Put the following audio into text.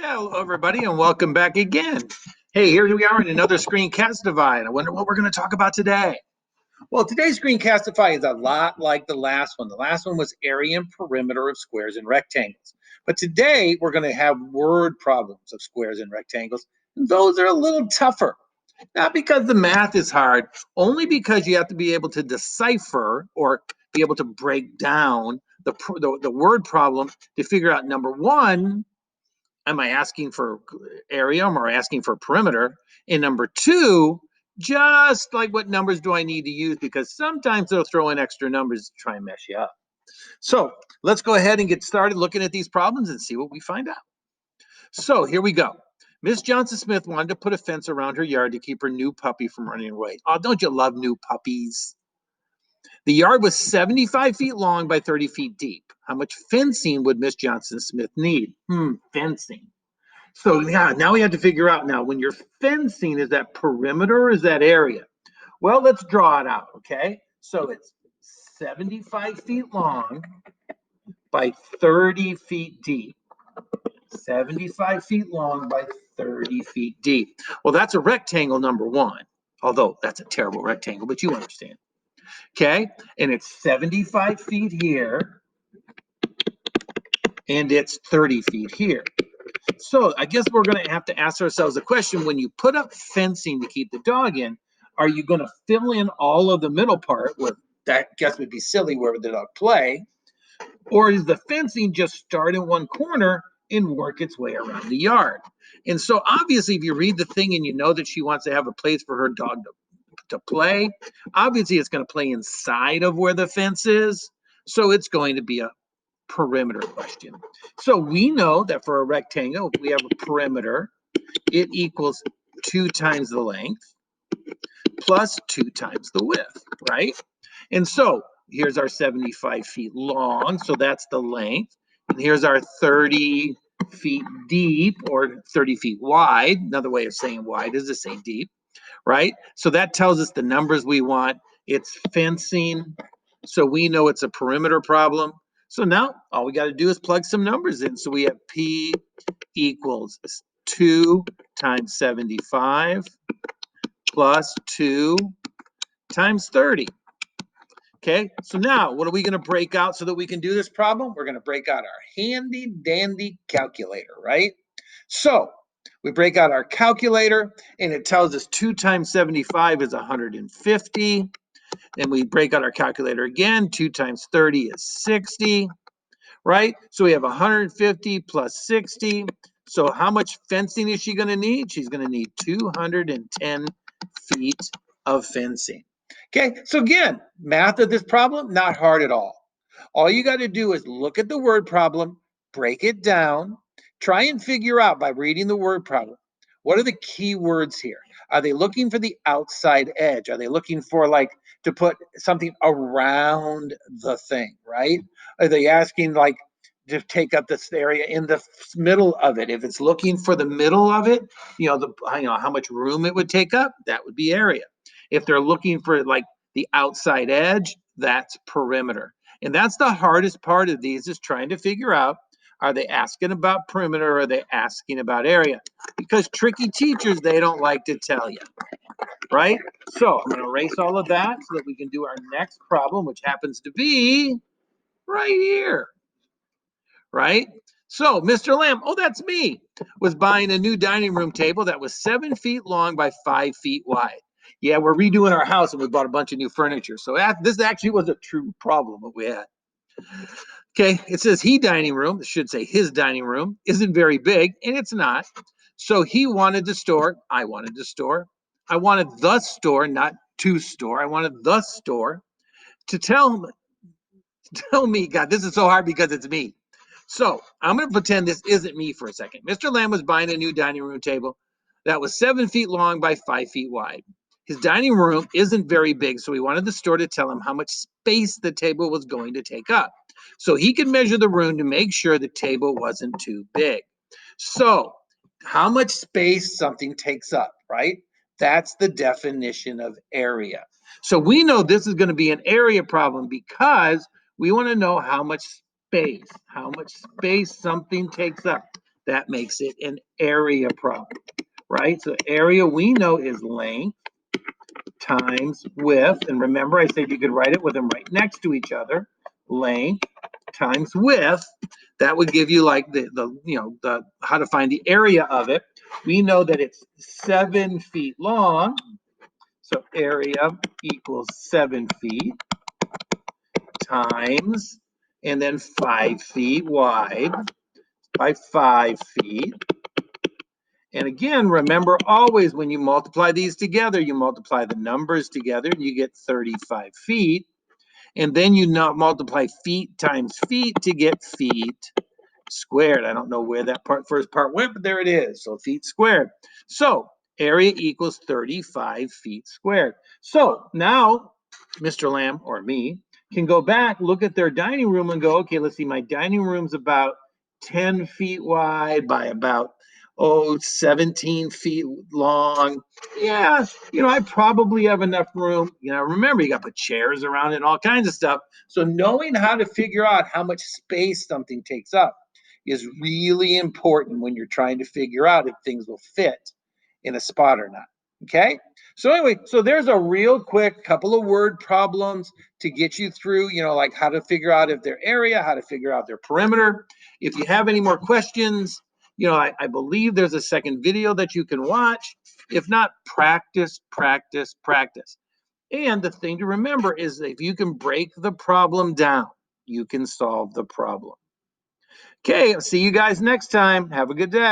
Hello, everybody, and welcome back again. Hey, here we are in another Screencastify. I wonder what we're going to talk about today. Well, today's Screencastify is a lot like the last one. The last one was area and perimeter of squares and rectangles. But today, we're going to have word problems of squares and rectangles. And those are a little tougher. Not because the math is hard, only because you have to be able to decipher or be able to break down the word problem to figure out, number one, am I asking for area? Am I asking for perimeter? And number two, just like what numbers do I need to use? Because sometimes they'll throw in extra numbers to try and mess you up. So let's go ahead and get started looking at these problems and see what we find out. So here we go. Miss Johnson Smith wanted to put a fence around her yard to keep her new puppy from running away. Oh, don't you love new puppies? The yard was 75 feet long by 30 feet deep. How much fencing would Miss Johnson Smith need? Fencing. So yeah, now we have to figure out now when you're fencing, is that perimeter or is that area? Well, let's draw it out, okay? So it's 75 feet long by 30 feet deep. 75 feet long by 30 feet deep. Well, that's a rectangle, number one, although that's a terrible rectangle, but you understand. Okay, and it's 75 feet here, and it's 30 feet here. So I guess we're going to have to ask ourselves a question. When you put up fencing to keep the dog in, are you going to fill in all of the middle part where that I guess would be silly where the dog play? Or is the fencing just start in one corner and work its way around the yard? And so obviously, if you read the thing and you know that she wants to have a place for her dog to play, obviously it's going to play inside of where the fence is. So it's going to be a perimeter question. So we know that for a rectangle, we have a perimeter. It equals 2 times the length plus 2 times the width, right? And so here's our 75 feet long, so that's the length. And here's our 30 feet deep or 30 feet wide. Another way of saying wide is to say deep, right? So that tells us the numbers we want. It's fencing, so we know it's a perimeter problem. So now all we got to do is plug some numbers in. So we have P equals 2 times 75 plus 2 times 30. Okay, so now what are we going to break out so that we can do this problem? We're going to break out our handy dandy calculator, right? So we break out our calculator and it tells us 2 times 75 is 150. Then we break out our calculator again. 2 times 30 is 60, right? So we have 150 plus 60. So how much fencing is she going to need? She's going to need 210 feet of fencing. Okay, so again, math of this problem, not hard at all. All you got to do is look at the word problem, break it down, try and figure out by reading the word problem, what are the key words here? Are they looking for the outside edge? Are they looking for like to put something around the thing, right? Are they asking like to take up this area in the middle of it? If it's looking for the middle of it, how much room it would take up, that would be area. If they're looking for like the outside edge, that's perimeter. And that's the hardest part of these, is trying to figure out, are they asking about perimeter or are they asking about area? Because tricky teachers, they don't like to tell you, right? So I'm going to erase all of that so that we can do our next problem, which happens to be right here, right? So Mr. Lamb, oh, that's me, was buying a new dining room table that was 7 feet long by 5 feet wide. Yeah, we're redoing our house and we bought a bunch of new furniture. So this actually was a true problem that we had. Okay, it says he dining room, it should say his dining room, isn't very big, and it's not. So he wanted to store, I wanted to store, I wanted the store, not to store, I wanted the store to tell me, God, this is so hard because it's me. So I'm going to pretend this isn't me for a second. Mr. Lamb was buying a new dining room table that was 7 feet long by 5 feet wide. His dining room isn't very big, so he wanted the store to tell him how much space the table was going to take up, so he could measure the room to make sure the table wasn't too big. So how much space something takes up, right? That's the definition of area. So we know this is going to be an area problem because we want to know how much space something takes up. that makes it an area problem, right? So area we know is length times width. And remember, I said you could write it with them right next to each other. Length times width. That would give you like the how to find the area of it. We know that it's 7 feet long. So area equals 7 feet times, and then 5 feet wide by 5 feet. And again, remember always when you multiply these together, you multiply the numbers together and you get 35 feet. And then you not multiply feet times feet to get feet squared. I don't know where that first part went, but there it is. So feet squared. So area equals 35 feet squared. So now Mr. Lamb or me can go back, look at their dining room and go, okay, let's see, my dining room's about 10 feet wide by about 17 feet long. Yeah, I probably have enough room. Remember, you got to put chairs around it and all kinds of stuff. So knowing how to figure out how much space something takes up is really important when you're trying to figure out if things will fit in a spot or not. Okay. So anyway, so there's a real quick couple of word problems to get you through, like how to figure out if their area, how to figure out their perimeter. If you have any more questions, I believe there's a second video that you can watch. If not, practice, practice, practice. And the thing to remember is that if you can break the problem down, you can solve the problem. Okay, see you guys next time. Have a good day.